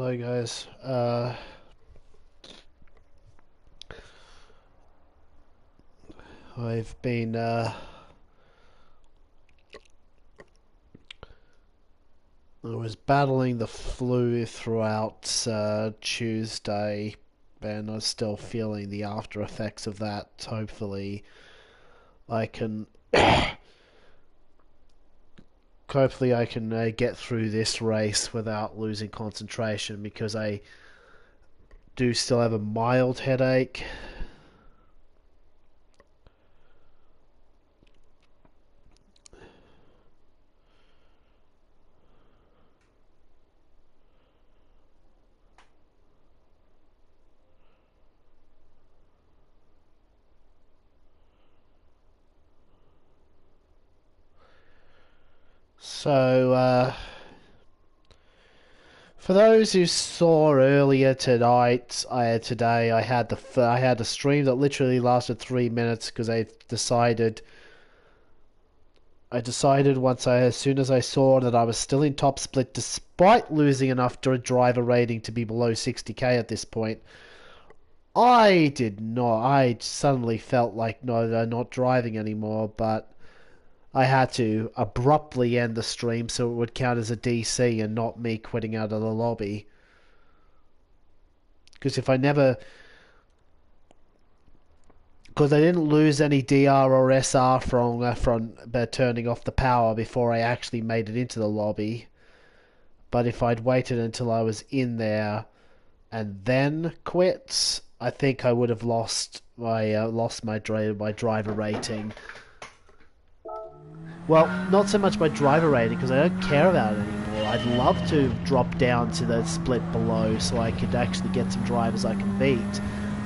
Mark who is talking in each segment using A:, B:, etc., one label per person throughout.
A: Hi guys. I've been I was battling the flu throughout Tuesday, and I'm still feeling the after effects of that. I can hopefully I can get through this race without losing concentration because I do still have a mild headache. So, for those who saw earlier tonight, I had a stream that literally lasted 3 minutes because I decided as soon as I saw that I was still in top split despite losing enough driver rating to be below 60k at this point. I suddenly felt like not driving anymore, but I had to abruptly end the stream so it would count as a DC and not me quitting out of the lobby. Because because I didn't lose any DR or SR from turning off the power before I actually made it into the lobby. But if I'd waited until I was in there and then quit, I think I would have lost my driver rating. Well, not so much my driver rating because I don't care about it anymore. I'd love to drop down to the split below so I could actually get some drivers I can beat.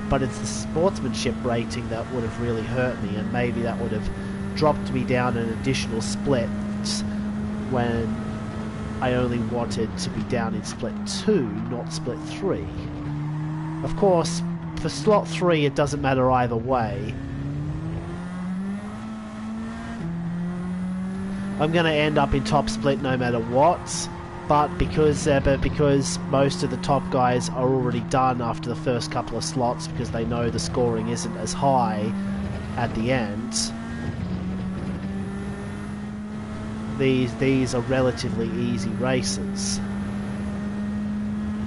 A: But it's the sportsmanship rating that would have really hurt me, and maybe that would have dropped me down an additional split when I only wanted to be down in split 2, not split 3. Of course, for slot 3 it doesn't matter either way. I'm going to end up in top split no matter what, but because most of the top guys are already done after the first couple of slots because they know the scoring isn't as high at the end, these are relatively easy races.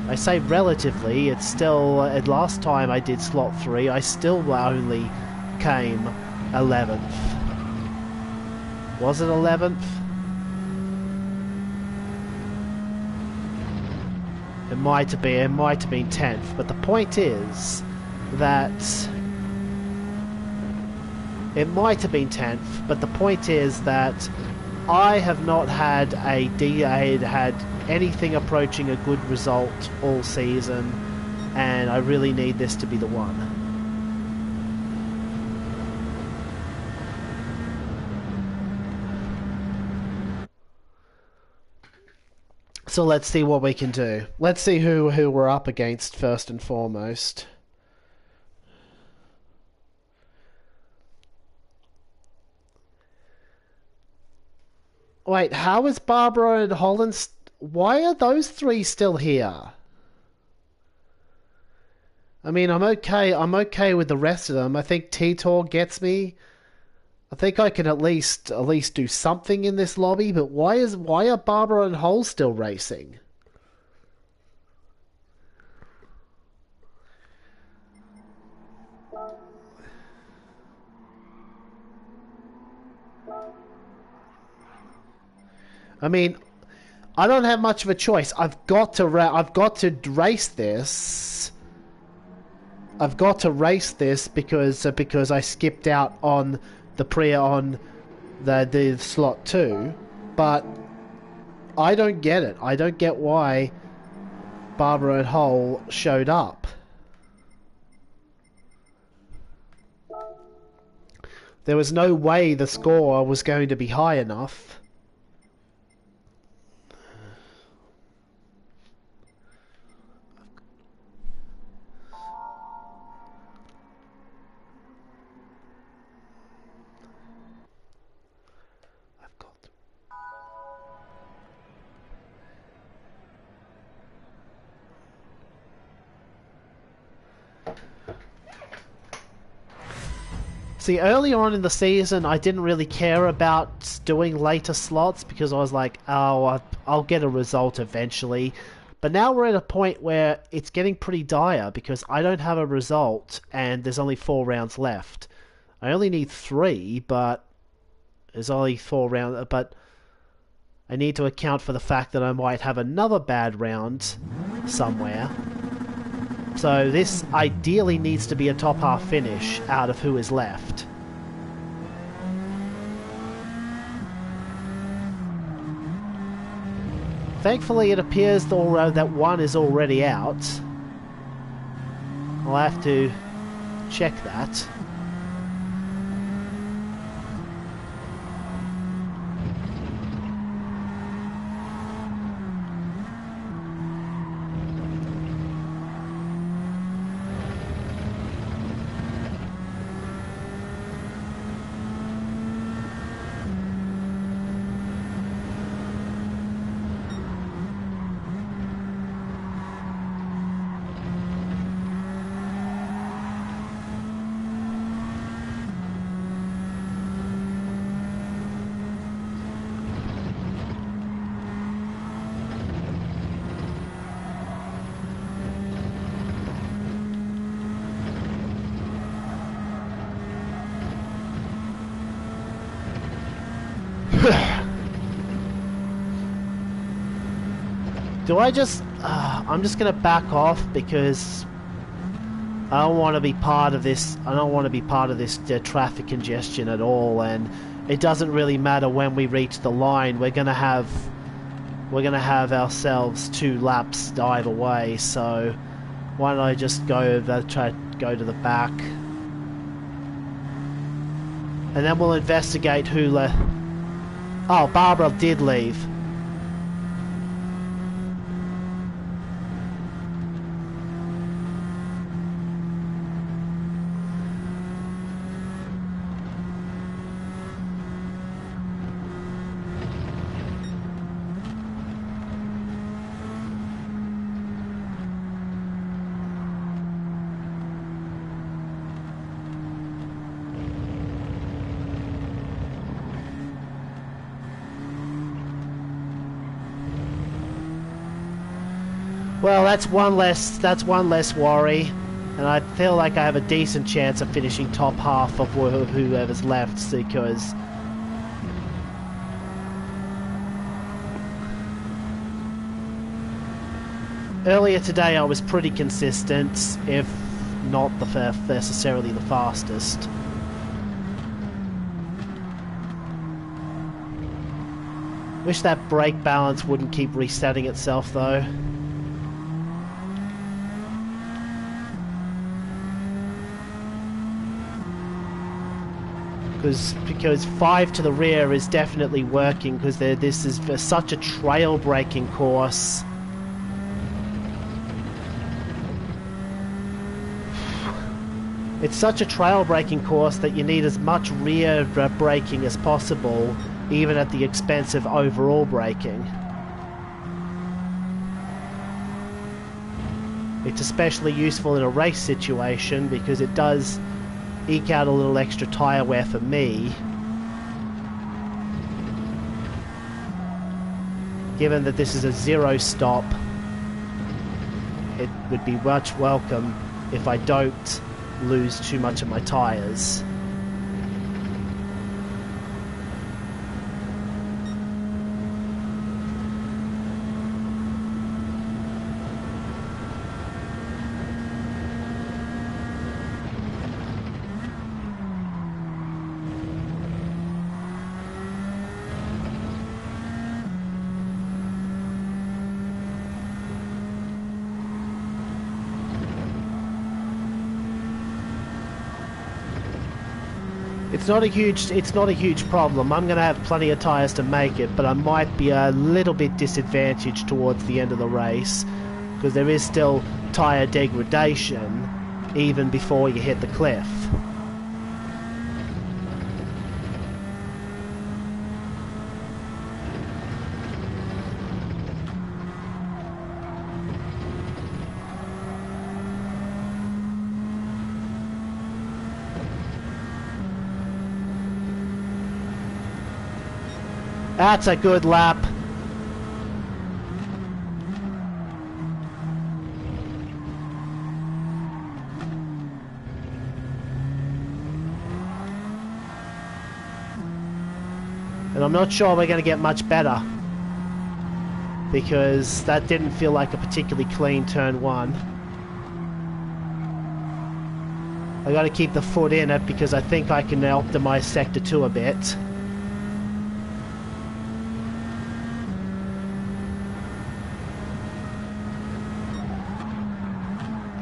A: I say relatively, it's still, last time I did slot 3 I still only came 11th. Was it 11th? It might have been 10th, but the point is that it might have been 10th, but the point is that I have not had had anything approaching a good result all season, and I really need this to be the one. So let's see what we can do. Let's see who we're up against first and foremost. Wait, how is Barbara and Holland? Why are those three still here? I mean, I'm okay with the rest of them. I think T-Tor gets me. I think I can at least do something in this lobby, but why are Barbara and Hole still racing? I mean, I don't have much of a choice. I've got to race this. I've got to race this because I skipped out on the slot 2, but I don't get it. I don't get why Barbara and Hole showed up. There was no way the score was going to be high enough. See, earlier on in the season, I didn't really care about doing later slots because I was like, oh, I'll get a result eventually. But now we're at a point where it's getting pretty dire because I don't have a result and there's only 4 rounds left. I only need 3, but there's only 4 rounds. But I need to account for the fact that I might have another bad round somewhere. So this ideally needs to be a top half finish out of who is left. Thankfully it appears that one is already out. I'll have to check that. Do I just... I'm just going to back off because I don't want to be part of this. I don't want to be part of this traffic congestion at all, and it doesn't really matter when we reach the line. We're going to have ourselves 2 laps either way, so why don't I just try to go to the back. And then we'll investigate who Oh, Barbara did leave. Well, that's one less worry, and I feel like I have a decent chance of finishing top half of whoever's left, because earlier today I was pretty consistent, if not necessarily the fastest. Wish that brake balance wouldn't keep resetting itself though. Because 5 to the rear is definitely working, because this is such a trail braking course. It's such a trail braking course that you need as much rear braking as possible, even at the expense of overall braking. It's especially useful in a race situation because it does eke out a little extra tyre wear for me, given that this is a 0 stop. It would be much welcome if I don't lose too much of my tyres. It's not a huge problem. I'm going to have plenty of tyres to make it, but I might be a little bit disadvantaged towards the end of the race because there is still tyre degradation even before you hit the cliff. That's a good lap. And I'm not sure we're going to get much better, because that didn't feel like a particularly clean turn one. I got to keep the foot in it because I think I can optimize sector 2 a bit.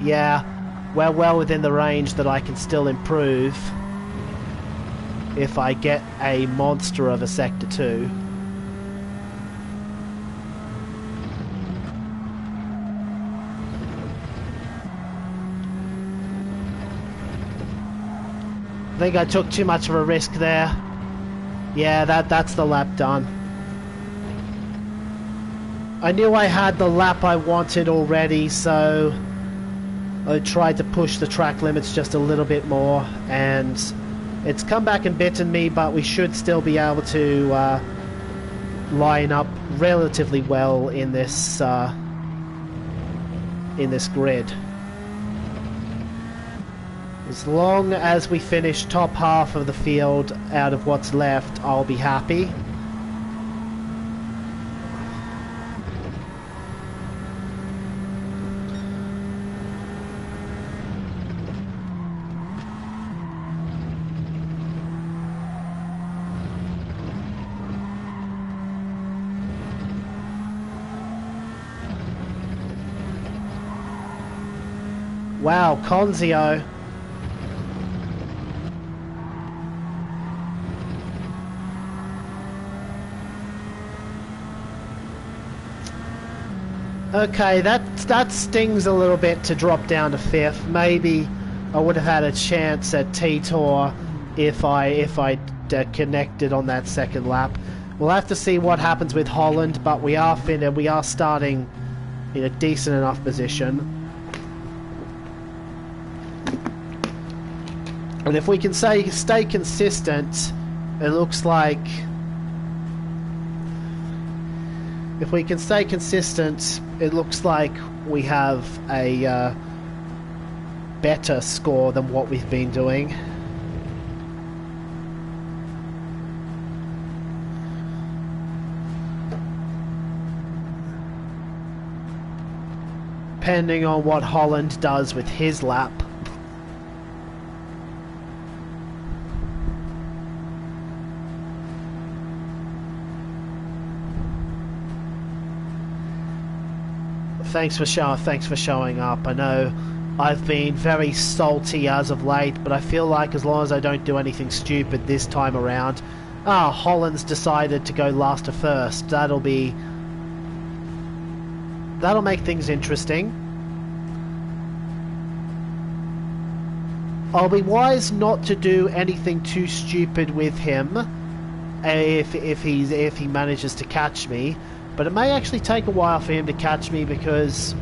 A: Yeah, we're well within the range that I can still improve if I get a monster of a sector 2. I think I took too much of a risk there. Yeah, that's the lap done. I knew I had the lap I wanted already, so I tried to push the track limits just a little bit more, and it's come back and bitten me, but we should still be able to line up relatively well in this grid. As long as we finish top half of the field out of what's left, I'll be happy. Wow, Conzio. Okay, that stings a little bit to drop down to 5th. Maybe I would have had a chance at T-Tour if I connected on that second lap. We'll have to see what happens with Holland, but we are starting in a decent enough position. And if we can stay consistent, it looks like... If we can stay consistent, it looks like we have a better score than what we've been doing. Depending on what Holland does with his lap. Thanks for showing up. I know I've been very salty as of late, but I feel like as long as I don't do anything stupid this time around... Ah, Holland's decided to go last to first. That'll make things interesting. I'll be wise not to do anything too stupid with him if he manages to catch me. But it may actually take a while for him to catch me because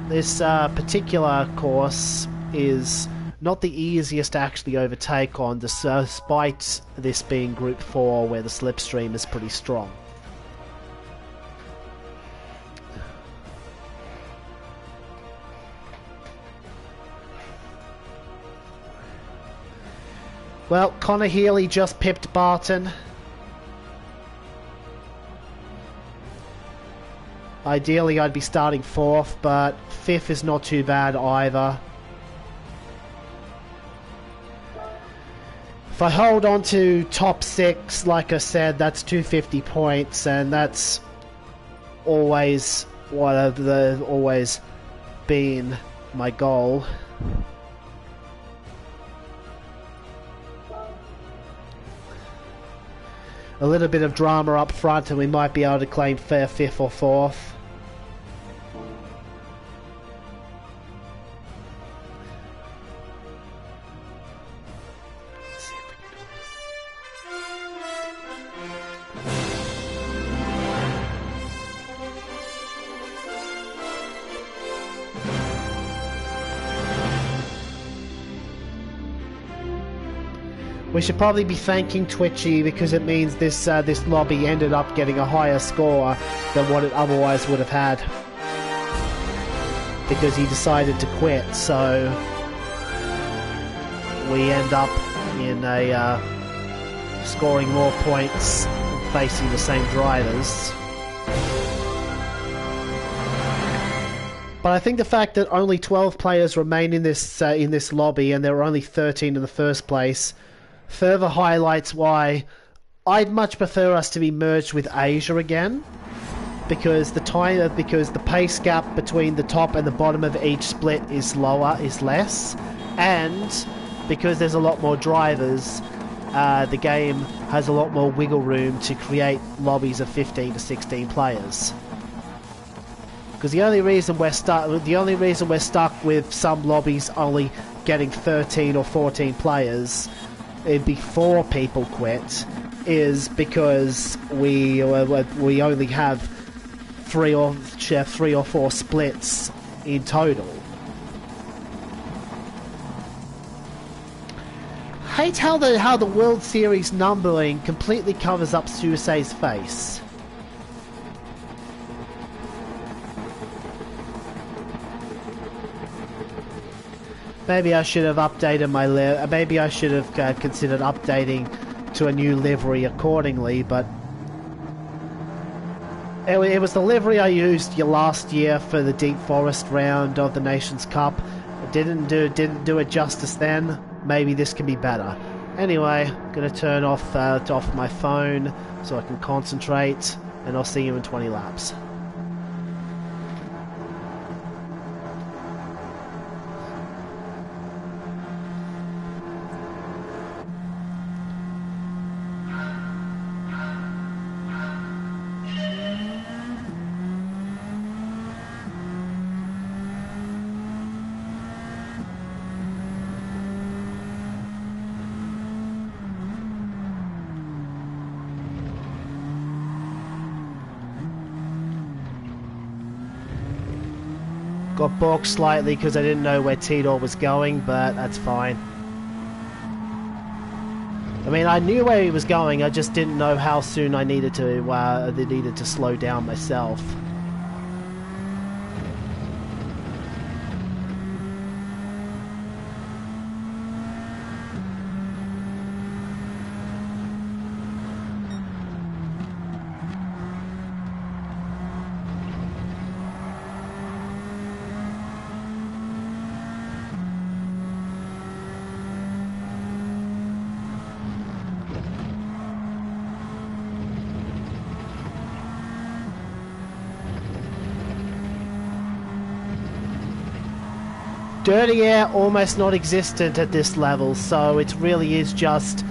A: this particular course is not the easiest to actually overtake on, despite this being Group 4 where the slipstream is pretty strong. Well, Connor Healy just pipped Barton. Ideally, I'd be starting 4th, but 5th is not too bad either. If I hold on to top 6, like I said, that's 250 points, and that's always always been my goal. A little bit of drama up front and we might be able to claim fair 5th or 4th. We should probably be thanking Twitchy because it means this this lobby ended up getting a higher score than what it otherwise would have had. Because he decided to quit, so we end up in a scoring more points facing the same drivers. But I think the fact that only 12 players remain in this lobby and there were only 13 in the first place further highlights why I'd much prefer us to be merged with Asia again, because the pace gap between the top and the bottom of each split is less, and because there's a lot more drivers, the game has a lot more wiggle room to create lobbies of 15 to 16 players. Because the only reason we're stuck with some lobbies only getting 13 or 14 players before people quit is because we only have three or four splits in total. Hate how the World Series numbering completely covers up Suisei's face. Maybe I should have updated my maybe I should have considered updating to a new livery accordingly, but it was the livery I used last year for the Deep Forest round of the Nations Cup. It didn't do it justice then. Maybe this can be better. Anyway, I'm gonna turn off my phone so I can concentrate, and I'll see you in 20 laps. Got balked slightly because I didn't know where Tidor was going, but that's fine. I mean, I knew where he was going, I just didn't know how soon I needed to slow down myself. Dirty air almost not existent at this level, so it really is just...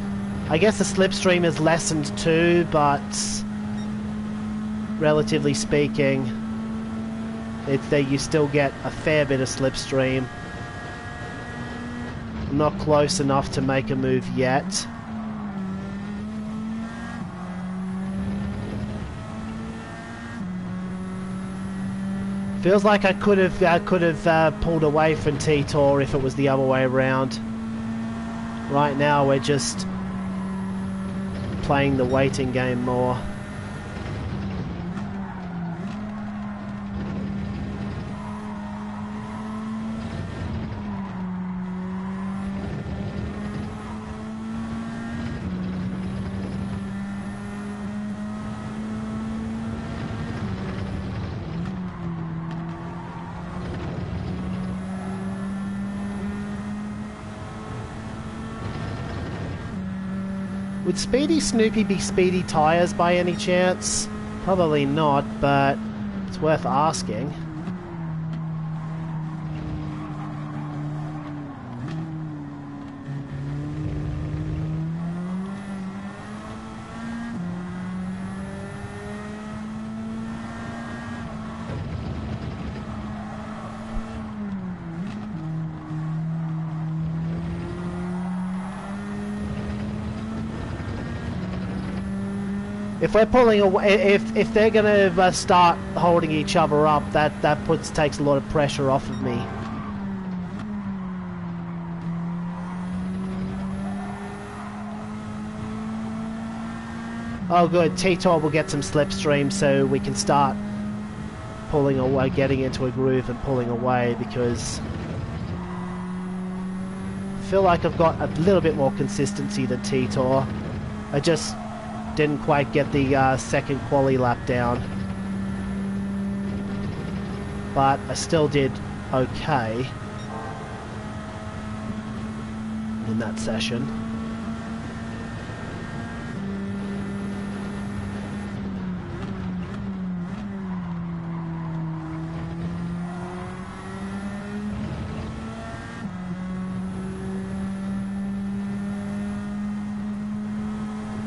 A: I guess the slipstream is lessened too, but... relatively speaking, you still get a fair bit of slipstream. I'm not close enough to make a move yet. Feels like I could have pulled away from T-Tor if it was the other way around. Right now we're just playing the waiting game more. Would Speedy Snoopy be Speedy Tires by any chance? Probably not, but it's worth asking. If we're pulling away, if they're gonna start holding each other up, that takes a lot of pressure off of me. Oh good, T-Tor will get some slipstream so we can start pulling away, getting into a groove and pulling away, because I feel like I've got a little bit more consistency than T-Tor. I just didn't quite get the second quali lap down. But I still did okay in that session.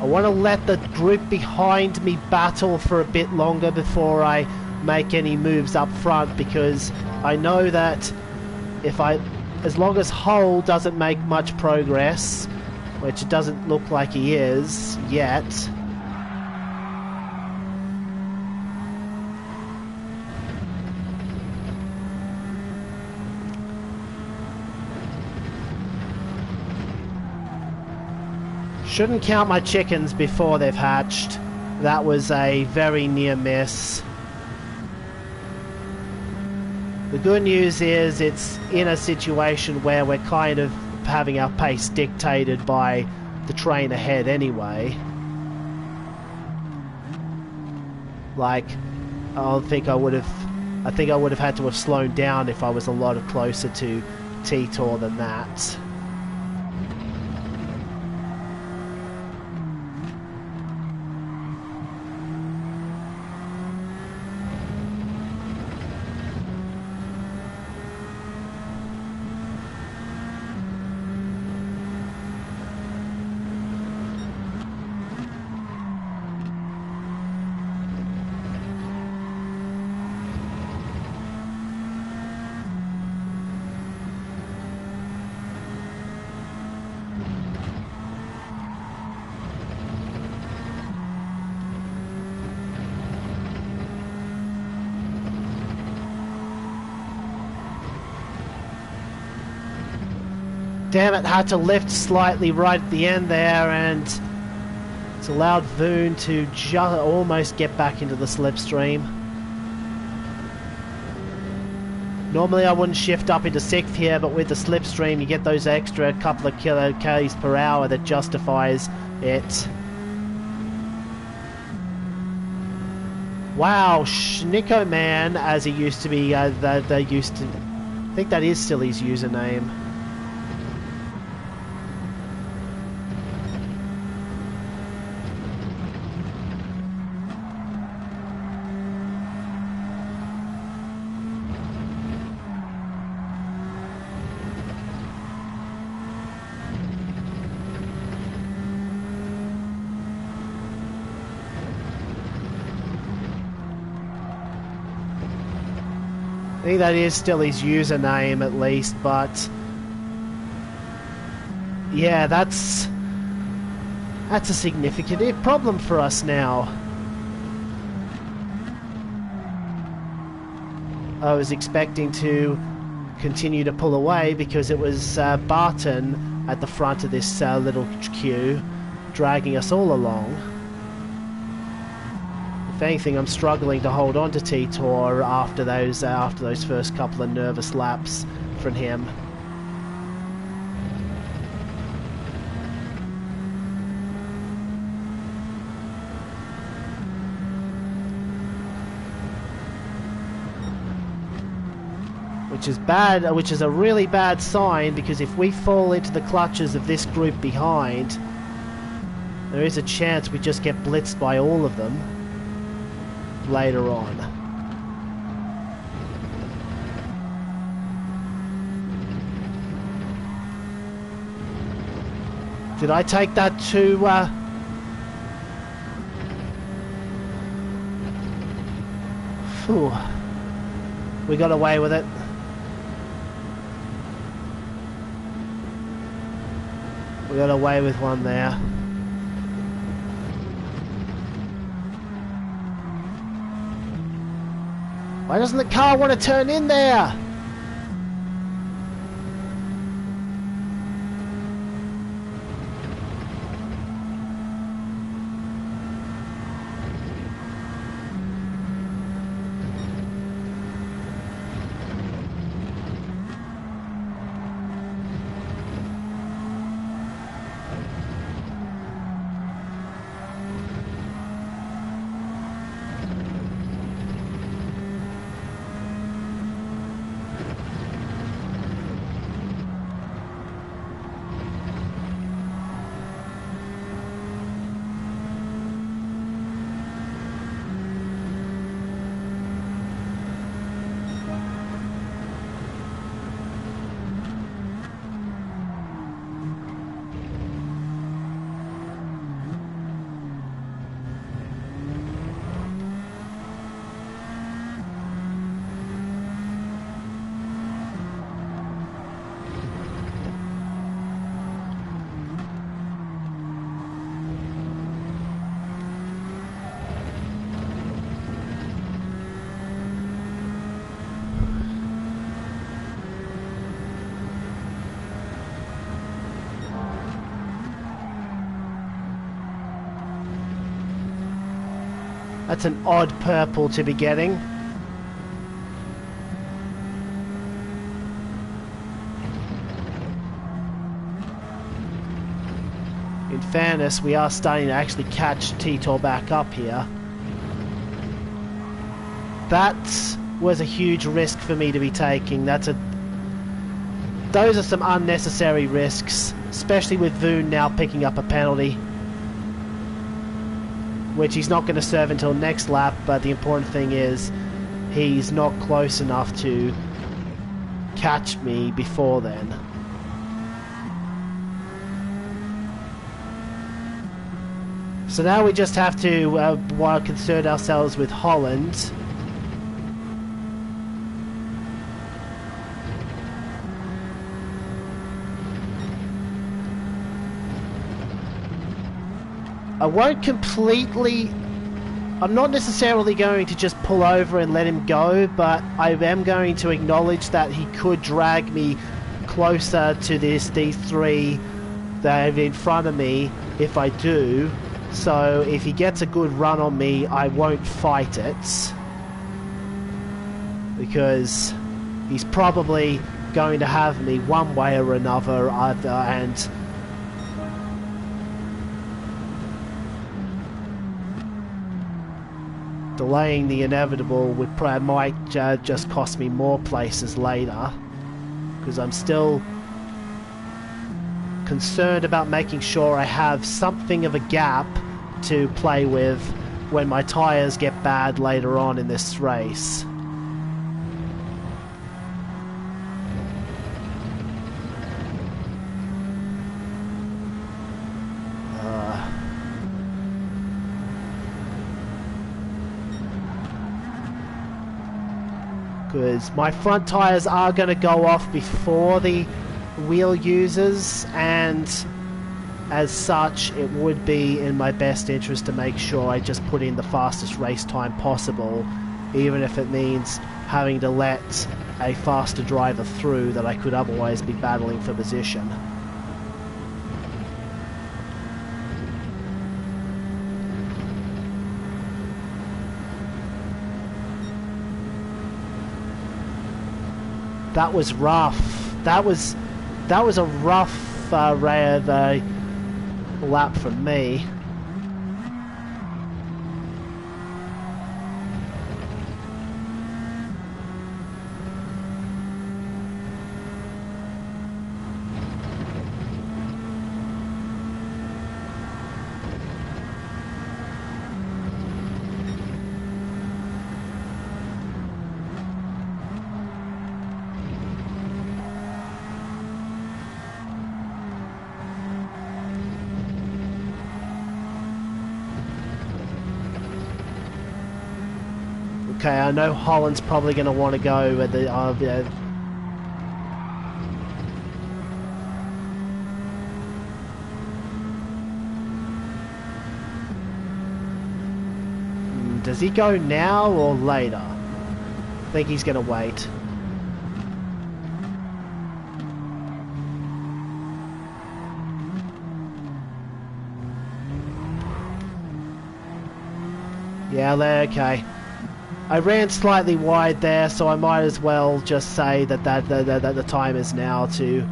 A: I want to let the group behind me battle for a bit longer before I make any moves up front, because I know that as long as Hull doesn't make much progress, which it doesn't look like he is yet, shouldn't count my chickens before they've hatched. That was a very near miss. The good news is it's in a situation where we're kind of having our pace dictated by the train ahead anyway. Like, I think I would have had to have slowed down if I was a lot closer to T-Tor than that. Damn it, had to lift slightly right at the end there, and it's allowed Voon to just almost get back into the slipstream. Normally I wouldn't shift up into 6th here, but with the slipstream you get those extra couple of k's per hour that justifies it. Wow, Schnicko Man, as he used to be, I think that is still his username. I think that is still his username at least, but yeah, that's a significant problem for us now. I was expecting to continue to pull away because it was Barton at the front of this little queue dragging us all along. If anything, I'm struggling to hold on to T-Tor after those first couple of nervous laps from him. Which is bad, which is a really bad sign, because if we fall into the clutches of this group behind, there is a chance we just get blitzed by all of them later on. Did I take that to Phew. We got away with it. We got away with one there. Why doesn't the car want to turn in there? That's an odd purple to be getting. In fairness, we are starting to actually catch Titor back up here. That was a huge risk for me to be taking. Those are some unnecessary risks, especially with Voon now picking up a penalty, which he's not going to serve until next lap, but the important thing is he's not close enough to catch me before then. So now we just have to concern ourselves with Holland. I won't completely... I'm not necessarily going to just pull over and let him go, but I am going to acknowledge that he could drag me closer to these three that are in front of me if I do. So if he gets a good run on me, I won't fight it, because he's probably going to have me one way or another, and delaying the inevitable might just cost me more places later, because I'm still concerned about making sure I have something of a gap to play with when my tyres get bad later on in this race. Because my front tyres are going to go off before the wheel users, and as such it would be in my best interest to make sure I just put in the fastest race time possible, even if it means having to let a faster driver through that I could otherwise be battling for position. That was rough. That was a rough lap for me. Okay, I know Holland's probably going to want to go at the... Does he go now or later? I think he's going to wait. Yeah, okay. I ran slightly wide there, so I might as well just say that the time is now to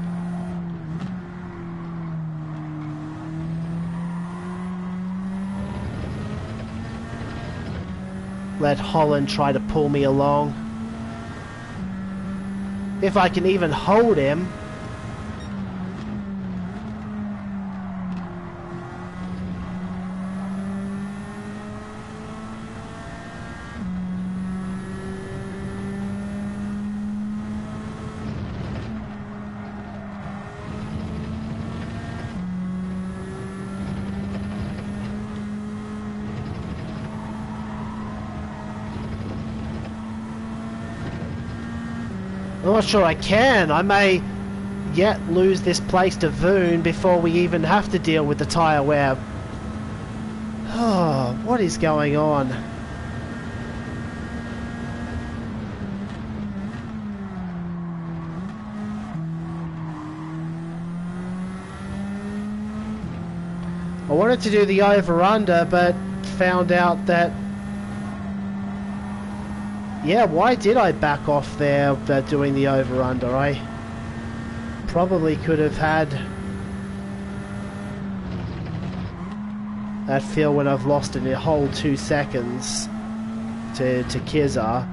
A: let Holland try to pull me along. If I can even hold him. I'm not sure I can. I may yet lose this place to Voon before we even have to deal with the tyre wear. Oh, what is going on? I wanted to do the over-under, but found out that Yeah, why did I back off there doing the over-under? I probably could have had that feel when I've lost in a whole 2 seconds to Kizza.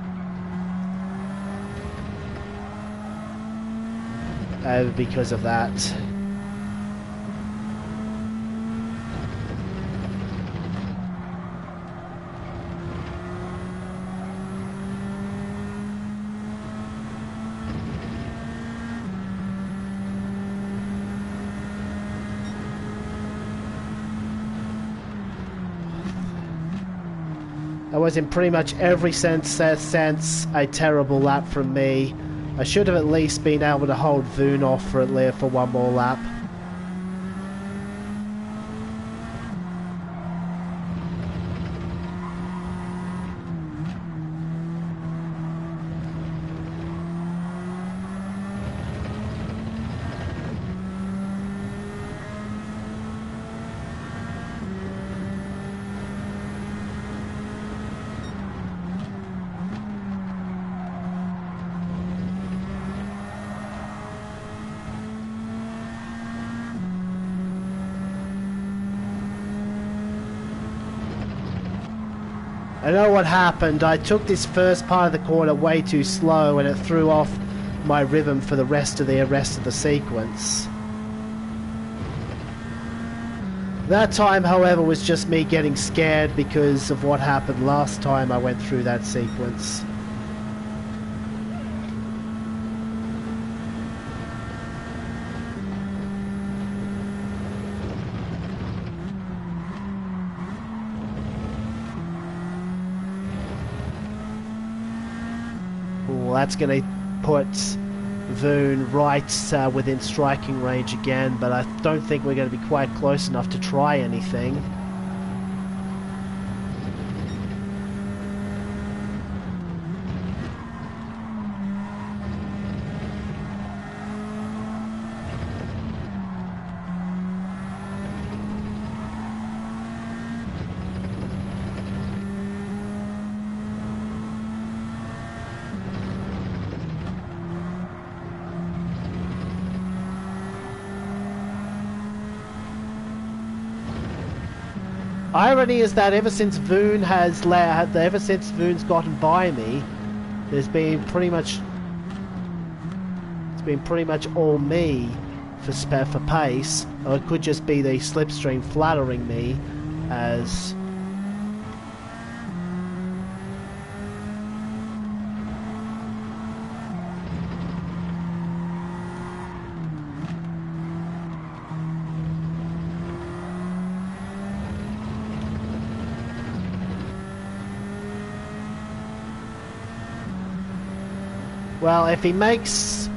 A: Because of that. That was in pretty much every sense a terrible lap from me. I should have at least been able to hold Voon off for one more lap. I know what happened. I took this first part of the corner way too slow and it threw off my rhythm for the rest of the sequence. That time, however, was just me getting scared because of what happened last time I went through that sequence. That's going to put Voon right within striking range again, but I don't think we're going to be quite close enough to try anything. Irony is that ever since Voon's gotten by me, it's been pretty much all me for pace, or it could just be the slipstream flattering me as. Well, if he makes...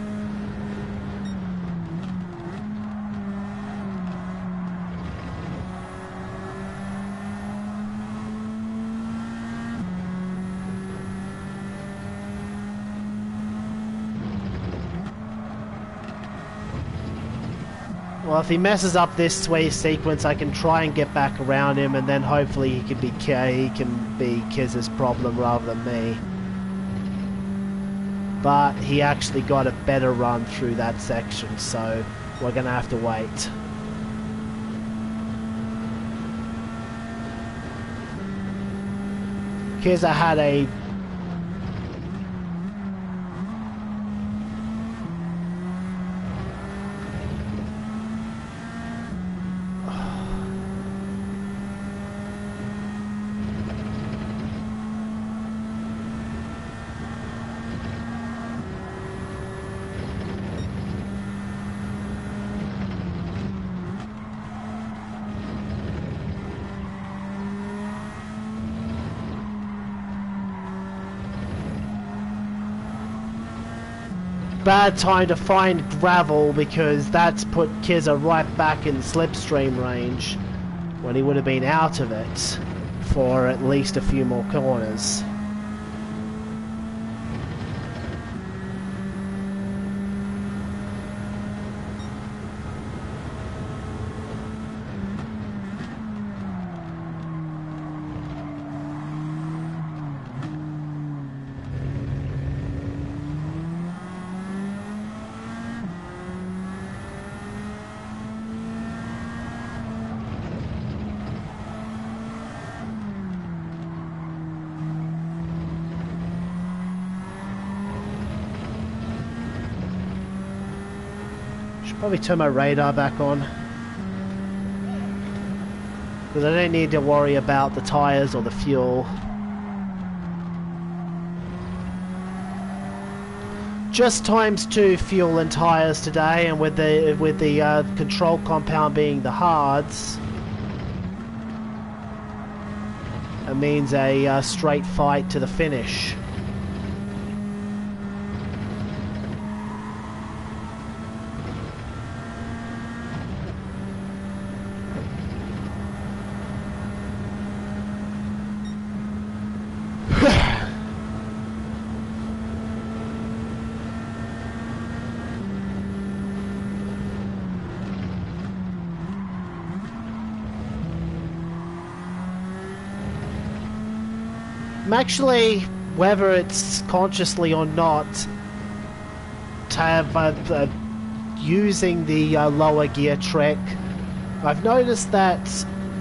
A: Well, if he messes up this sequence, I can try and get back around him, and then hopefully he can be Kiz's problem rather than me. But he actually got a better run through that section, so we're going to have to wait. Kizza had a... bad time to find gravel, because that's put Kizza right back in slipstream range when he would have been out of it for at least a few more corners. Probably turn my radar back on. Because I don't need to worry about the tyres or the fuel. Just ×2 fuel and tyres today, and with the control compound being the hards, it means a straight fight to the finish. I'm actually, whether it's consciously or not, using the lower gear trick. I've noticed that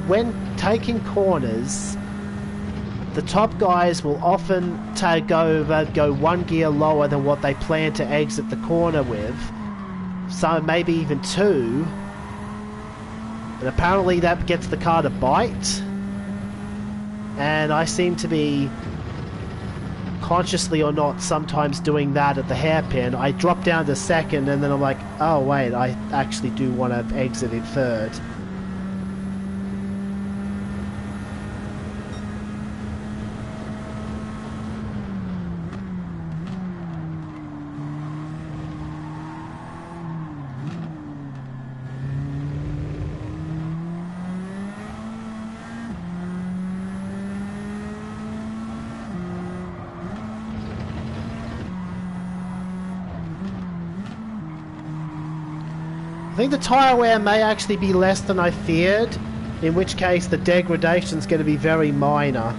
A: when taking corners, the top guys will often go one gear lower than what they plan to exit the corner with, so maybe even two, and apparently that gets the car to bite. And I seem to be, consciously or not, sometimes doing that at the hairpin. I drop down to second and then I'm like, oh wait, I actually do want to exit in third. I think the tyre wear may actually be less than I feared, in which case the degradation is going to be very minor.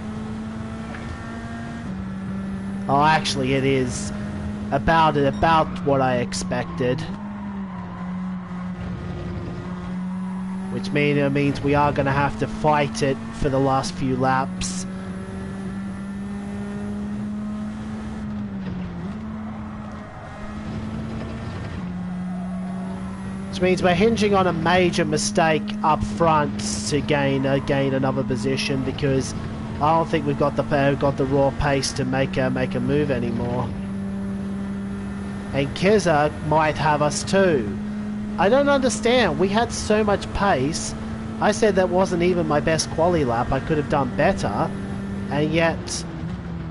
A: Oh, actually it is about what I expected. Which means we are going to have to fight it for the last few laps. Which means we're hinging on a major mistake up front to gain another position, because I don't think we've got the raw pace to make a move anymore. And Keza might have us too. I don't understand. We had so much pace. I said that wasn't even my best quali lap. I could have done better, and yet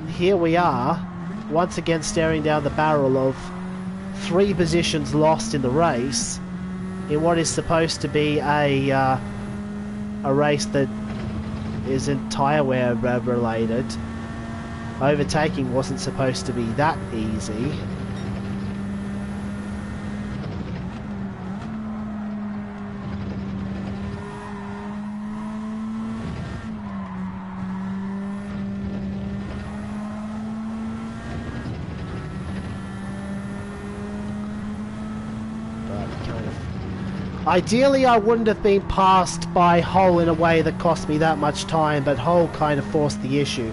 A: here we are, once again staring down the barrel of 3 positions lost in the race. In what is supposed to be a race that isn't tyre wear related. Overtaking wasn't supposed to be that easy. Ideally, I wouldn't have been passed by Hull in a way that cost me that much time, but Hull kind of forced the issue.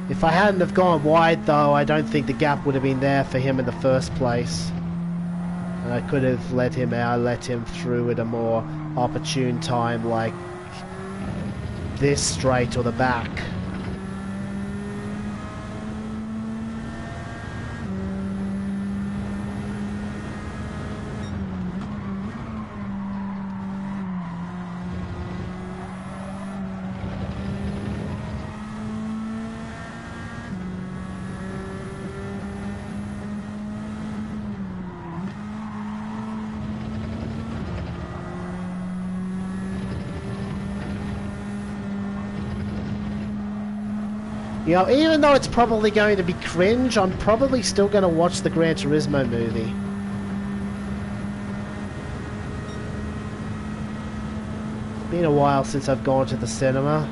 A: If I hadn't have gone wide though, I don't think the gap would have been there for him in the first place. And I could have let him through at a more opportune time, like this straight or the back. You know, even though it's probably going to be cringe, I'm probably still going to watch the Gran Turismo movie. It's been a while since I've gone to the cinema.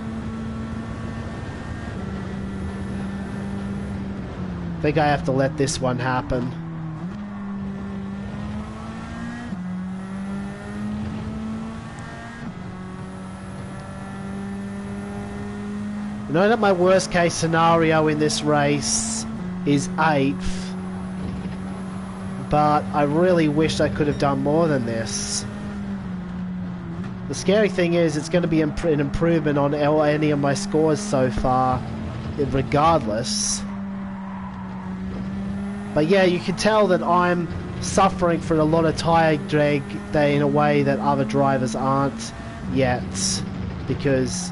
A: think I have to let this one happen. I know that my worst case scenario in this race is 8th, but I really wish I could have done more than this. The scary thing is it's going to be an improvement on any of my scores so far, regardless. But yeah, you can tell that I'm suffering from a lot of tyre drag in a way that other drivers aren't yet, because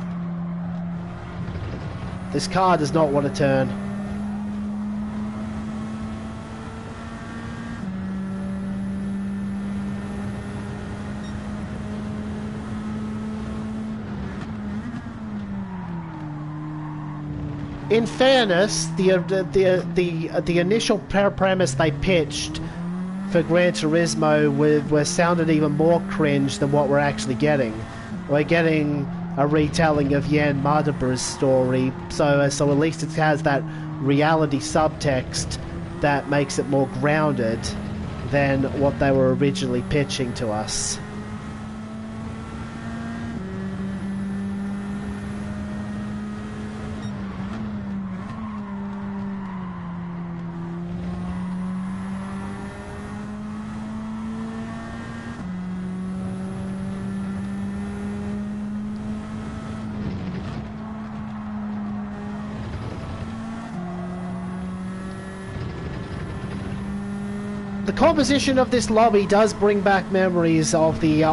A: this car does not want to turn. In fairness, the initial premise they pitched for Gran Turismo sounded even more cringe than what we're actually getting. We're getting a retelling of Jan Mardenborough's story, so at least it has that reality subtext that makes it more grounded than what they were originally pitching to us. The composition of this lobby does bring back memories of the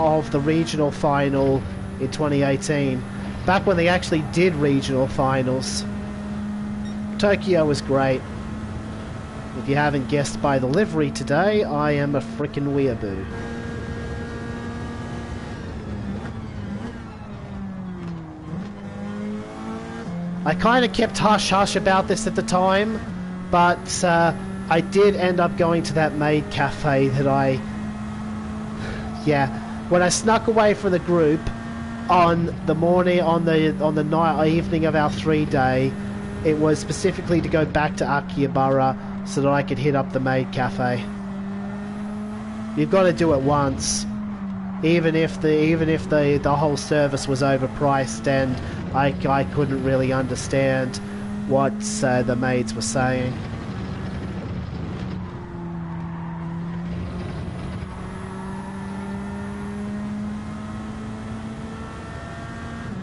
A: regional final in 2018, back when they actually did regional finals. Tokyo was great. If you haven't guessed by the livery today, I am a frickin' weeaboo. I kind of kept hush-hush about this at the time, but I did end up going to that maid cafe that when I snuck away from the group on the morning, on the night, evening of our 3-day, it was specifically to go back to Akihabara so that I could hit up the maid cafe. You've got to do it once, even if the whole service was overpriced and I couldn't really understand what the maids were saying.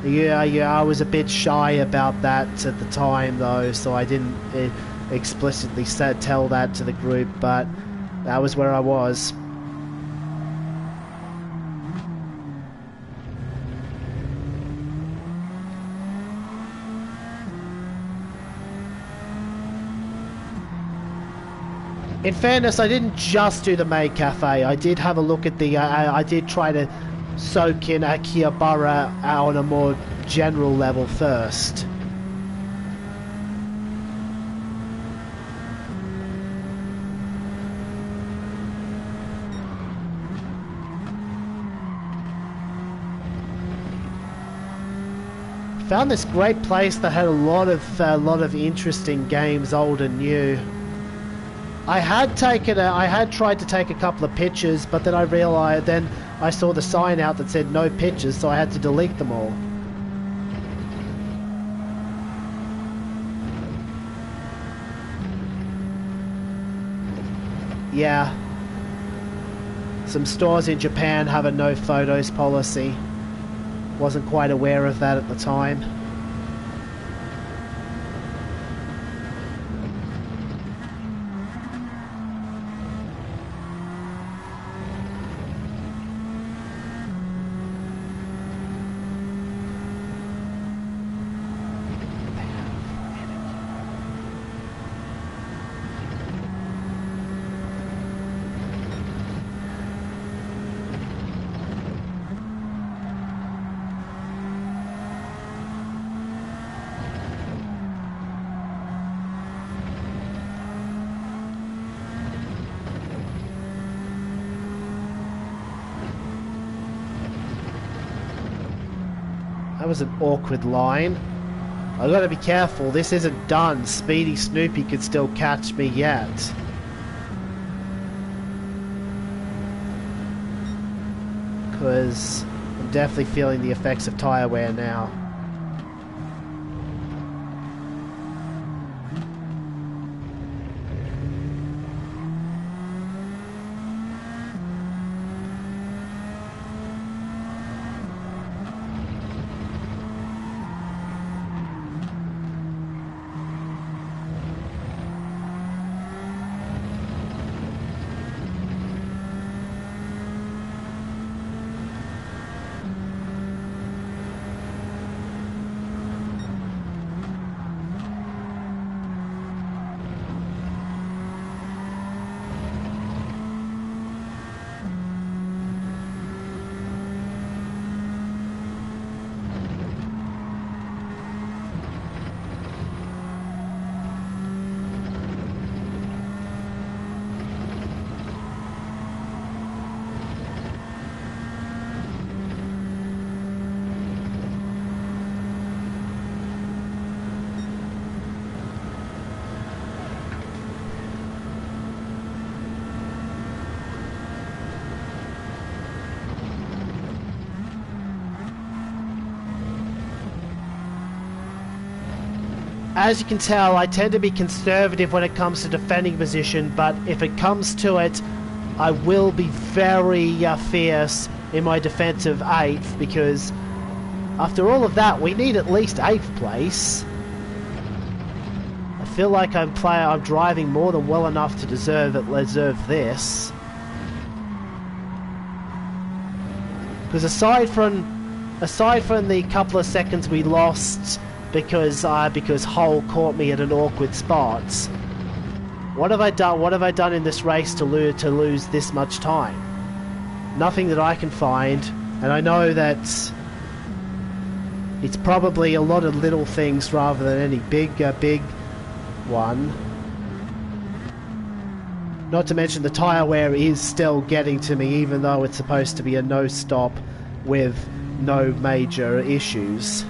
A: Yeah, I was a bit shy about that at the time though, so I didn't explicitly tell that to the group, but that was where I was. In fairness, I didn't just do the maid cafe. I did have a look at the I did try to soak in Akihabara on a more general level first. Found this great place that had a lot of interesting games, old and new. I had tried to take a couple of pictures, but then I realized, then I saw the sign out that said no pictures, so I had to delete them all. Yeah. Some stores in Japan have a no photos policy. Wasn't quite aware of that at the time. That was an awkward line. I gotta be careful, this isn't done. Speedy Snoopy could still catch me yet. Because I'm definitely feeling the effects of tyre wear now. As you can tell, I tend to be conservative when it comes to defending position, but if it comes to it, I will be very fierce in my defensive 8th, because after all of that, we need at least 8th place. I feel like I'm driving more than well enough to deserve this. Because aside from the couple of seconds we lost because Hull caught me at an awkward spot, what have I done? What have I done in this race to lose this much time? Nothing that I can find, and I know that it's probably a lot of little things rather than any big one. Not to mention the tyre wear is still getting to me, even though it's supposed to be a no stop with no major issues.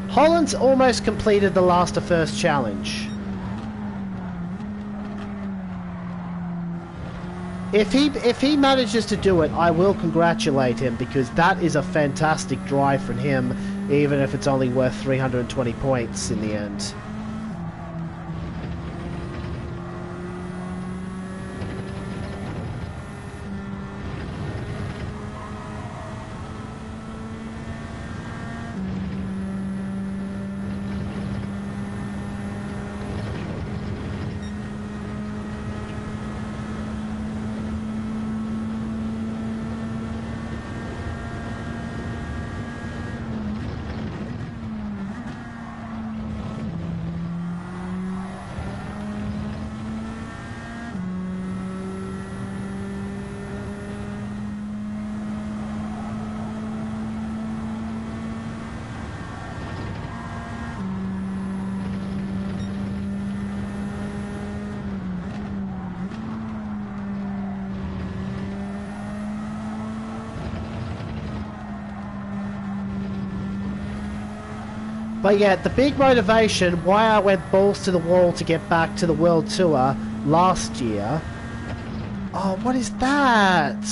A: Holland's almost completed the last of first challenge. If he manages to do it, I will congratulate him, because that is a fantastic drive from him, even if it's only worth 320 points in the end. But yeah, the big motivation why I went balls to the wall to get back to the World Tour last year... Oh, what is that?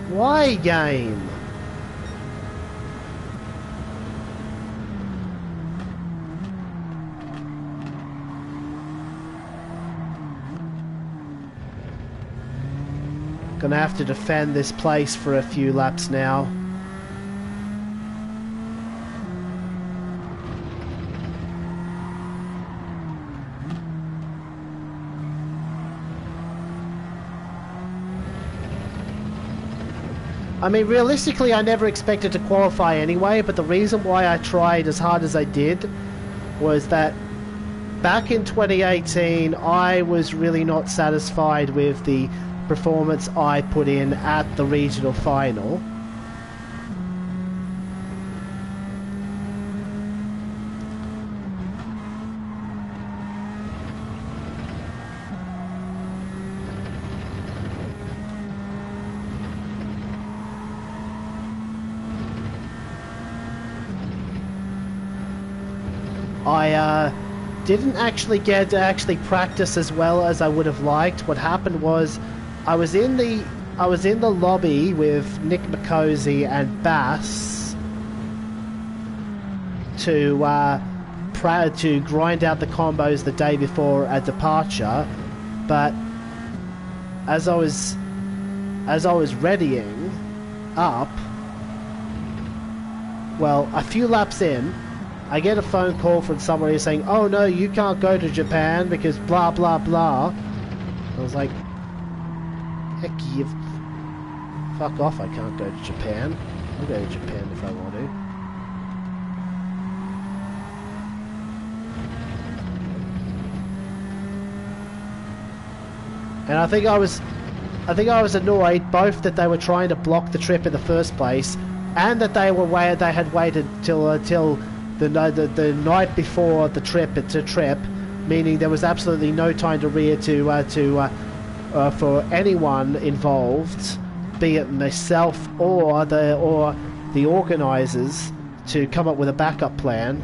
A: Why, game? Gonna have to defend this place for a few laps now. I mean, realistically, I never expected to qualify anyway, but the reason why I tried as hard as I did was that back in 2018, I was really not satisfied with the performance I put in at the regional final. I didn't actually get to practice as well as I would have liked. What happened was I was in the lobby with Nick McCosey and Bass to grind out the combos the day before a departure, but as I was readying up, well, a few laps in, I get a phone call from somebody saying, "Oh no, you can't go to Japan because blah blah blah." I was like, heck, you fuck off, I can't go to Japan. I'll go to Japan if I want to. And I think I was annoyed both that they were trying to block the trip in the first place, and that they had waited till the night before the trip, meaning there was absolutely no time for anyone involved, be it myself or the organisers, to come up with a backup plan.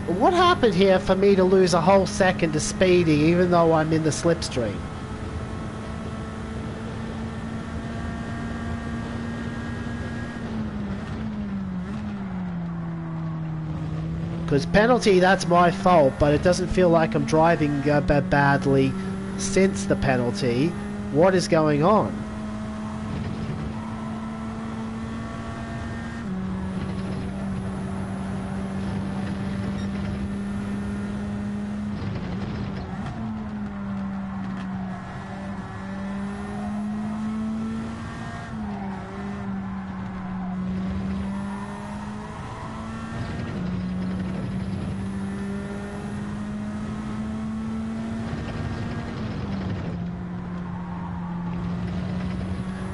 A: What happened here for me to lose a whole second to Speedy even though I'm in the slipstream? Because penalty, that's my fault, but it doesn't feel like I'm driving badly since the penalty. What is going on?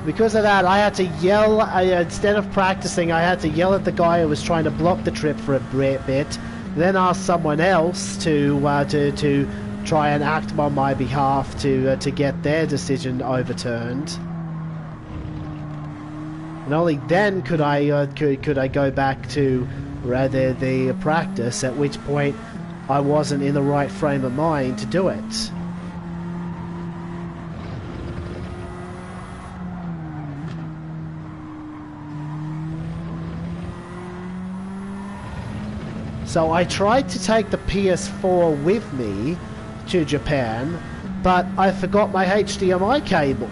A: Because of that, I had to yell, instead of practicing, I had to yell at the guy who was trying to block the trip for a bit, then ask someone else to try and act on my behalf to get their decision overturned. And only then could I go back to the practice, at which point I wasn't in the right frame of mind to do it. So I tried to take the PS4 with me to Japan, but I forgot my HDMI cable.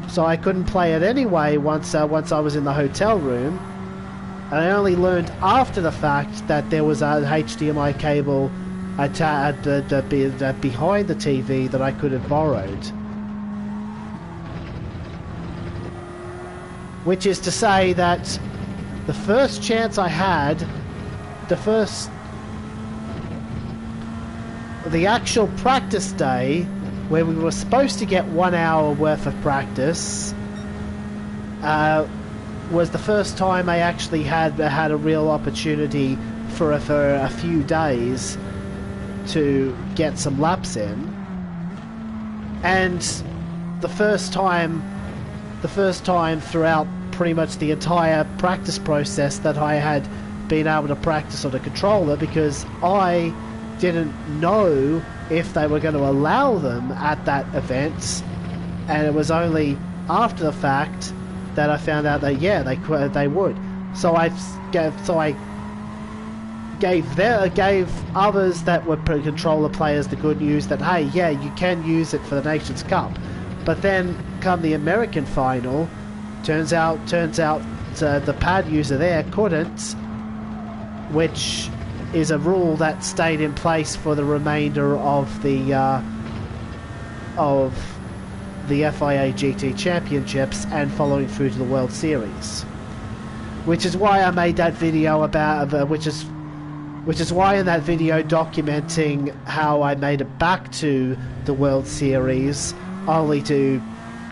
A: So I couldn't play it anyway once I was in the hotel room. And I only learned after the fact that there was a HDMI cable behind the TV that I could have borrowed. Which is to say that the first chance I had, the actual practice day, where we were supposed to get 1 hour worth of practice, was the first time I actually had a real opportunity for a few days to get some laps in. And the first time throughout pretty much the entire practice process that I had been able to practice on a controller, because I didn't know if they were going to allow them at that event, and it was only after the fact that I found out that yeah, they would. So I gave others that were controller players the good news that hey, yeah, you can use it for the Nations Cup. But then come the American final, turns out the pad user there couldn't, which is a rule that stayed in place for the remainder of the FIA GT Championships and following through to the World Series. Which is why I made that video about, which is why in that video documenting how I made it back to the World Series, only to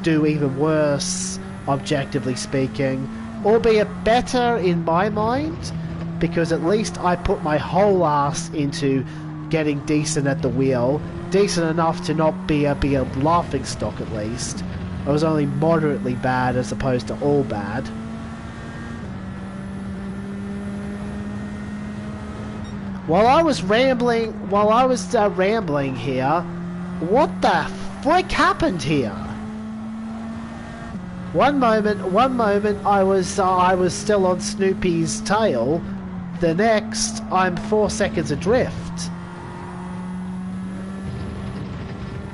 A: do even worse, objectively speaking, albeit better in my mind, because at least I put my whole ass into getting decent at the wheel, decent enough to not be a laughing stock at least. I was only moderately bad as opposed to all bad. While I was rambling here, what the frick happened here? One moment I was still on Snoopy's tail. The next, I'm 4 seconds adrift.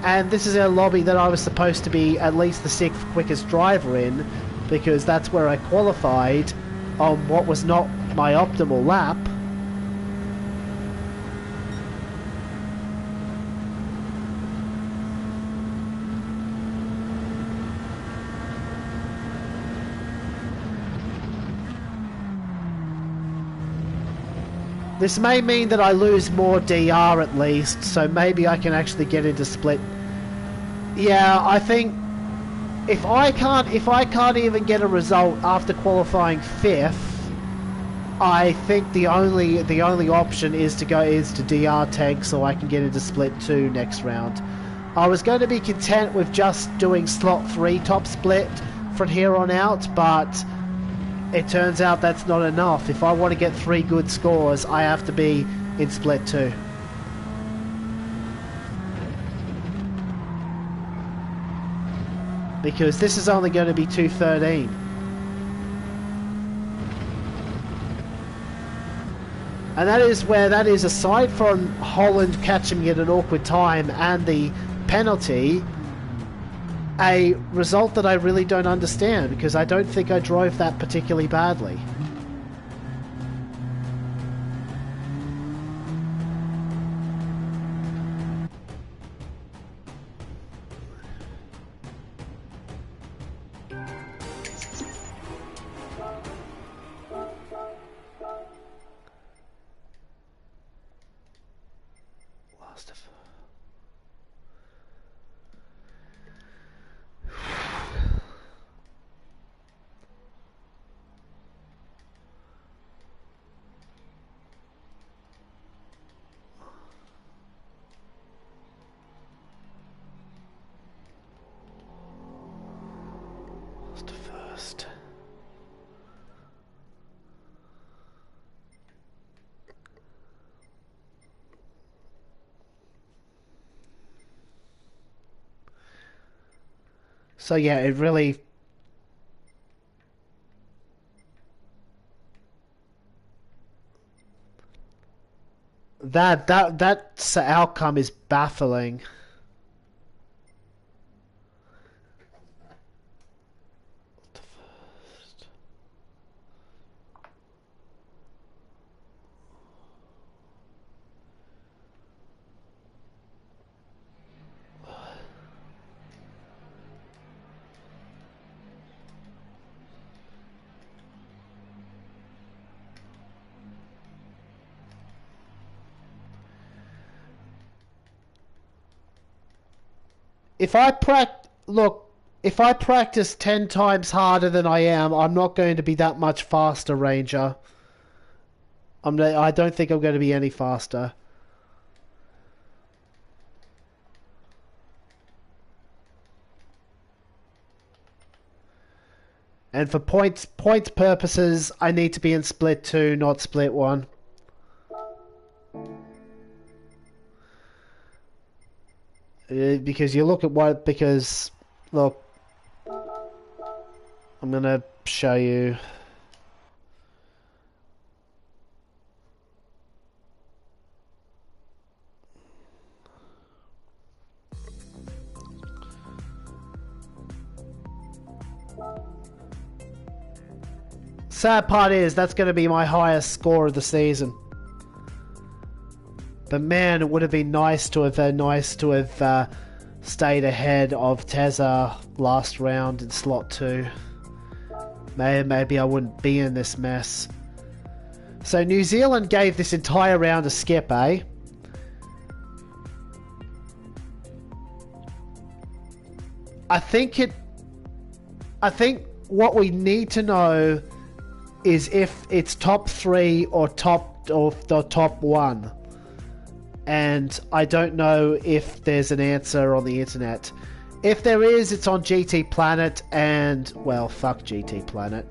A: And this is a lobby that I was supposed to be at least the 6th quickest driver in, because that's where I qualified on what was not my optimal lap. This may mean that I lose more DR at least, so maybe I can actually get into split. Yeah, I think if I can't even get a result after qualifying 5th, I think the only option is to DR tank so I can get into split 2 next round. I was going to be content with just doing slot 3 top split from here on out, but it turns out that's not enough. If I want to get 3 good scores, I have to be in split 2. Because this is only going to be 2:13. And that is aside from Holland catching me at an awkward time and the penalty, a result that I really don't understand, because I don't think I drove that particularly badly. So yeah, it really... That outcome is baffling. If I practice 10 times harder than I am, I'm not going to be that much faster, Ranger. I don't think I'm going to be any faster. And for points purposes, I need to be in split 2, not split 1. Because you look at what... Because, look... I'm going to show you... Sad part is, that's going to be my highest score of the season. But man, it would have been nice to have stayed ahead of Tezza last round in slot 2. Maybe I wouldn't be in this mess. So New Zealand gave this entire round a skip, eh? I think what we need to know is if it's top 3 or the top 1. And I don't know if there's an answer on the internet. If there is, it's on GT Planet, and, well, fuck GT Planet.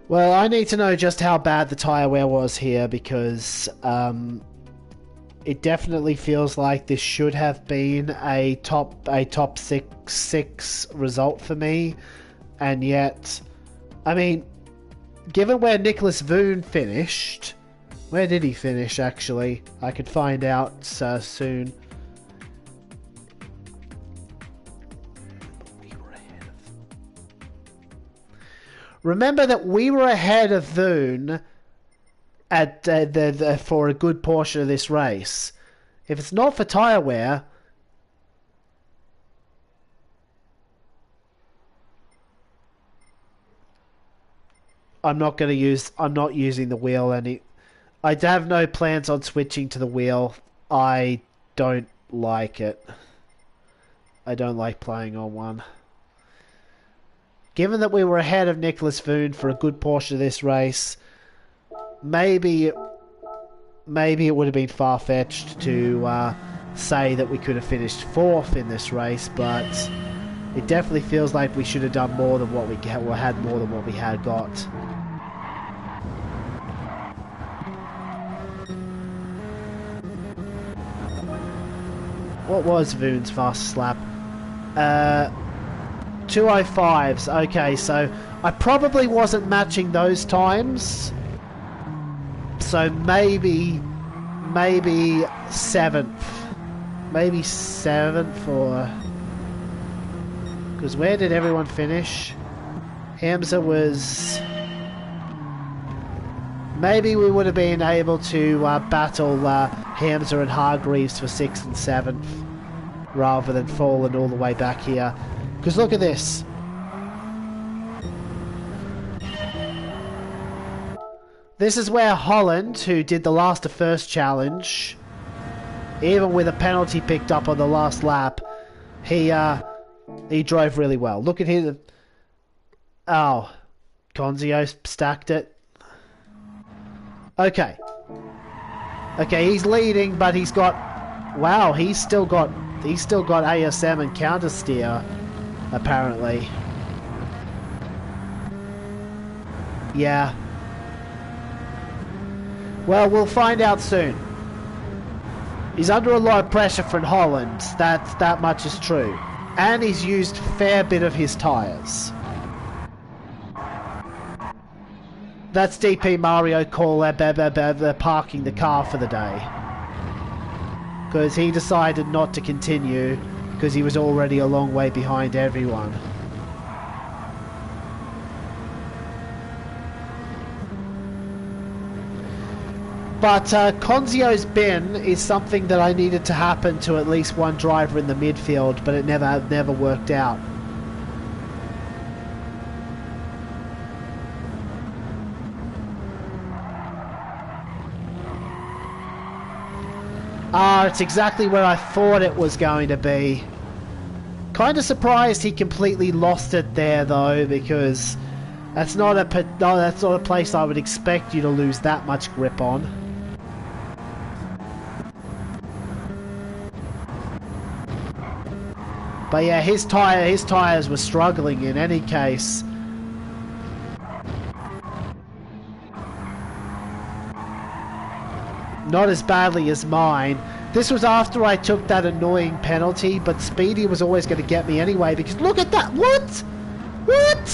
A: Well, I need to know just how bad the tyre wear was here, because it definitely feels like this should have been a top six result for me, and yet, I mean, given where Nicholas Voon finished, where did he finish actually? I could find out soon. Remember that we were ahead of Voon at for a good portion of this race. If it's not for tyre wear, I'm not using the wheel any. I have no plans on switching to the wheel. I don't like it. I don't like playing on one. Given that we were ahead of Nicholas Voon for a good portion of this race, maybe it would have been far-fetched to say that we could have finished 4th in this race, but it definitely feels like we should have done more than what we had more than what we had got. What was Voon's fastest lap? 2:05s. Okay, so I probably wasn't matching those times. So maybe 7th. Maybe 7th, or... Because where did everyone finish? Hamza was... Maybe we would have been able to battle Hamza and Hargreaves for 6th and 7th, rather than falling all the way back here. Because look at this. This is where Holland, who did the last to first challenge, even with a penalty picked up on the last lap, he drove really well. Look at him. Oh, Conzio stacked it. Okay. Okay, he's leading, but he's got... Wow, he's still got ASM and counter steer. Apparently. Yeah. Well, we'll find out soon. He's under a lot of pressure from Holland. That much is true. And he's used a fair bit of his tyres. That's DP Mario parking the car for the day. Because he decided not to continue because he was already a long way behind everyone. But Conzio's bin is something that I needed to happen to at least one driver in the midfield, but it never worked out. Ah, it's exactly where I thought it was going to be. Kind of surprised he completely lost it there though, because that's not a place I would expect you to lose that much grip on. But yeah, his tires were struggling in any case. Not as badly as mine. This was after I took that annoying penalty, but Speedy was always going to get me anyway, because look at that! What? What?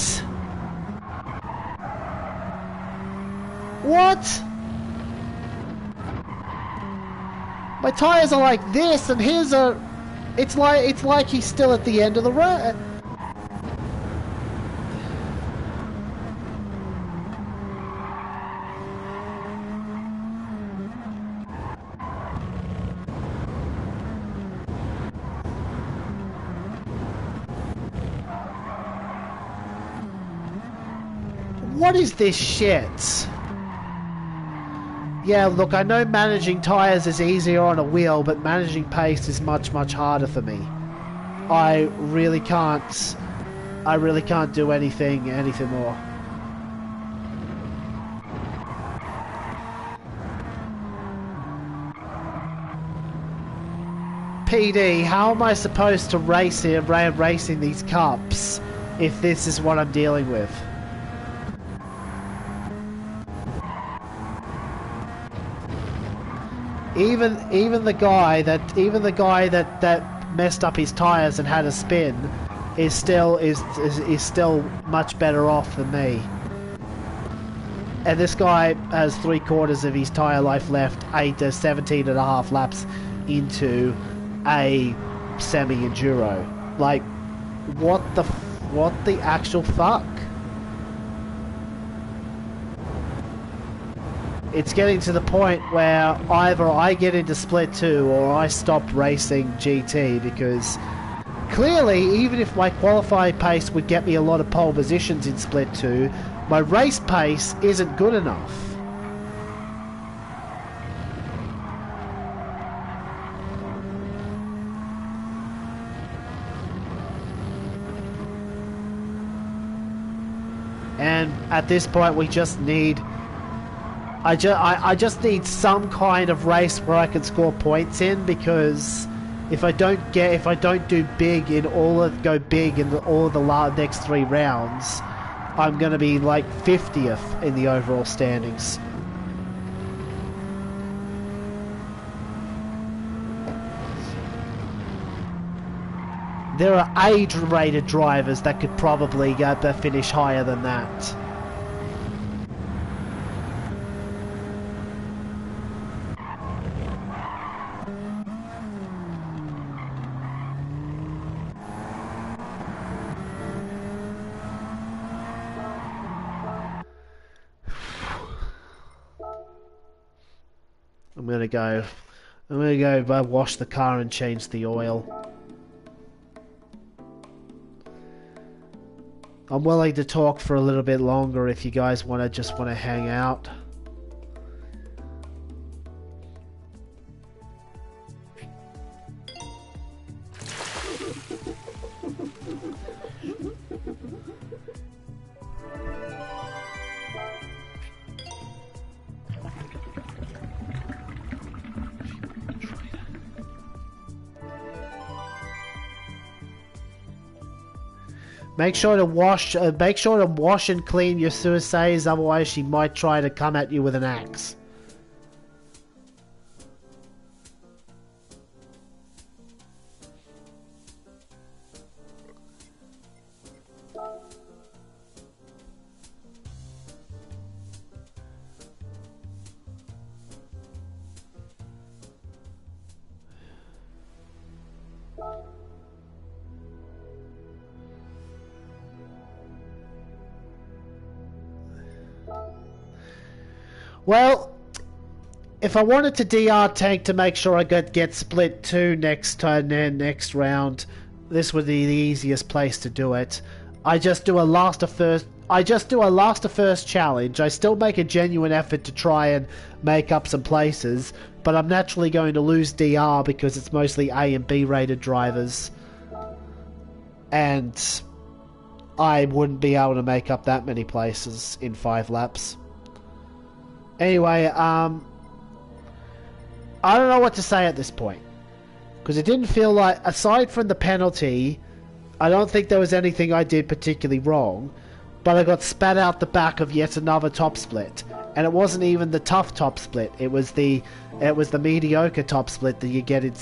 A: What? My tires are like this, and his are... It's like he's still at the end of the road. What is this shit? Yeah, look, I know managing tyres is easier on a wheel, but managing pace is much, much harder for me. I really can't do anything more. PD, how am I supposed to race here, racing these cups if this is what I'm dealing with? Even the guy that messed up his tires and had a spin is still much better off than me. And this guy has 3/4 of his tire life left, 17.5 laps into a semi-enduro. Like, what the actual fuck? It's getting to the point where either I get into Split 2 or I stop racing GT, because clearly, even if my qualifying pace would get me a lot of pole positions in Split 2, my race pace isn't good enough. And at this point we just need... I just need some kind of race where I can score points in, because if I don't do big in all of the next 3 rounds, I'm gonna be like 50th in the overall standings. There are age-rated drivers that could probably finish higher than that. I'm gonna go wash the car and change the oil. I'm willing to talk for a little bit longer if you guys just want to hang out. Make sure to wash and clean your suicides, otherwise she might try to come at you with an axe. Well, if I wanted to DR tank to make sure I get split 2 next round, this would be the easiest place to do it. I just do a last to first. I just do a last to first challenge. I still make a genuine effort to try and make up some places, but I'm naturally going to lose DR because it's mostly A and B rated drivers. And I wouldn't be able to make up that many places in 5 laps. Anyway, I don't know what to say at this point. Because it didn't feel like, aside from the penalty, I don't think there was anything I did particularly wrong. But I got spat out the back of yet another top split. And it wasn't even the tough top split. It was the mediocre top split that you get in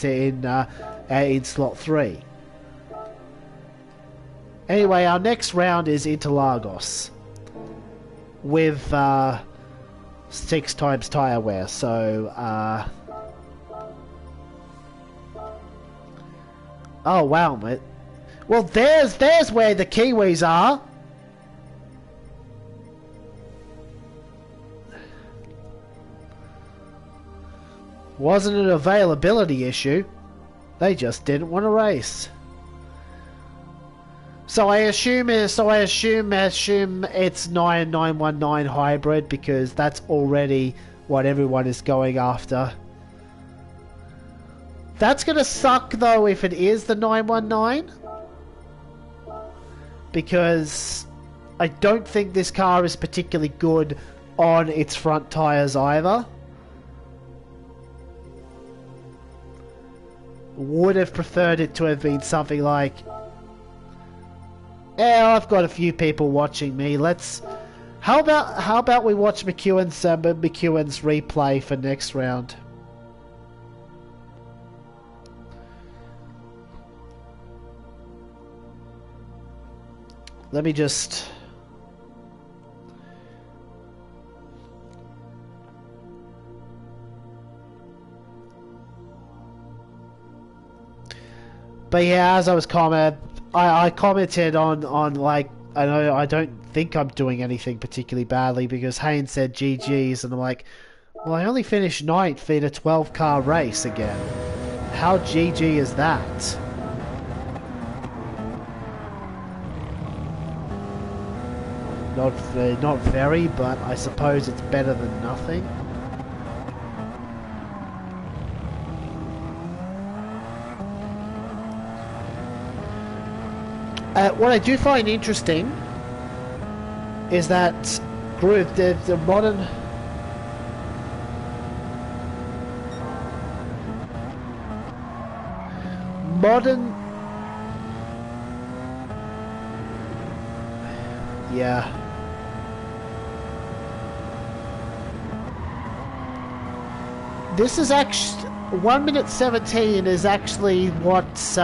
A: slot 3. Anyway, our next round is Interlagos. With 6 times tyre wear. So, oh wow, mate. Well, there's where the Kiwis are. Wasn't an availability issue. They just didn't want to race. So I assume it's 9919 hybrid because that's already what everyone is going after. That's gonna suck though if it is the 919. Because I don't think this car is particularly good on its front tyres either. Would have preferred it to have been something like, yeah, I've got a few people watching me. How about we watch McEwen's replay for next round? Let me just. But yeah, as I was I commented on like, I don't think I'm doing anything particularly badly because Haynes said GG's and I'm like, well, I only finished 9th in a 12 car race again. How GG is that? Not very, but I suppose it's better than nothing. What I do find interesting is that the modern yeah. This is actually 1 minute 17 is actually what's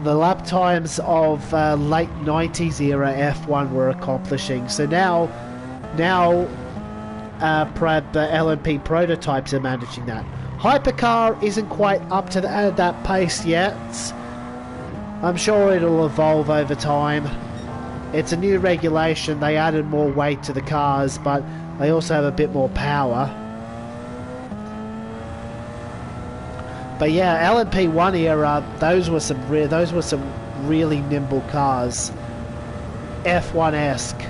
A: the lap times of late 90s era F1 were accomplishing. So now LMP prototypes are managing that. Hypercar isn't quite up to that pace yet. I'm sure it'll evolve over time. It's a new regulation. They added more weight to the cars, but they also have a bit more power. But yeah, LMP1 era, those were some really nimble cars, F1-esque.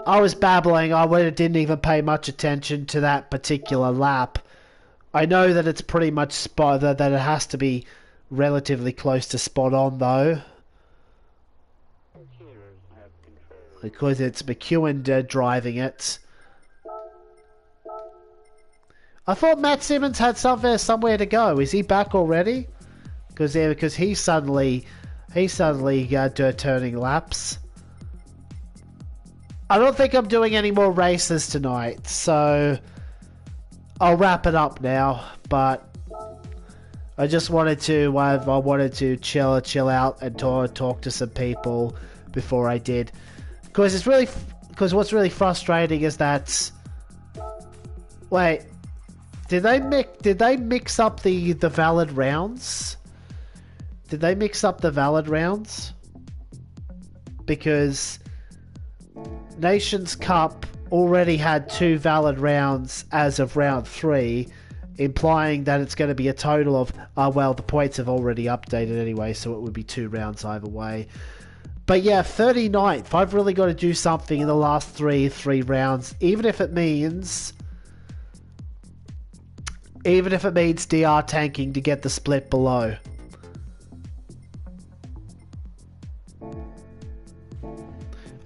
A: I was babbling. I didn't even pay much attention to that particular lap. I know that it's pretty much spot that it has to be relatively close to spot on though, because it's McEwen driving it. I thought Matt Simmons had somewhere to go. Is he back already? Because he's suddenly turning laps. I don't think I'm doing any more races tonight, so I'll wrap it up now. But I just wanted to chill out and talk to some people before I did, because what's really frustrating is that, wait, did they mix up the valid rounds? Did they mix up the valid rounds? Because Nations Cup already had 2 valid rounds as of round 3, implying that it's going to be a total of, well, the points have already updated anyway, so it would be 2 rounds either way. But yeah, 39th. I've really got to do something in the last three rounds, even if it means DR tanking to get the split below.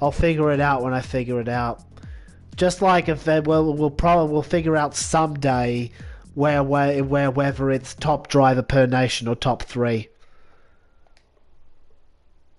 A: I'll figure it out when I figure it out. Just like if we'll figure out someday where whether it's top driver per nation or top 3.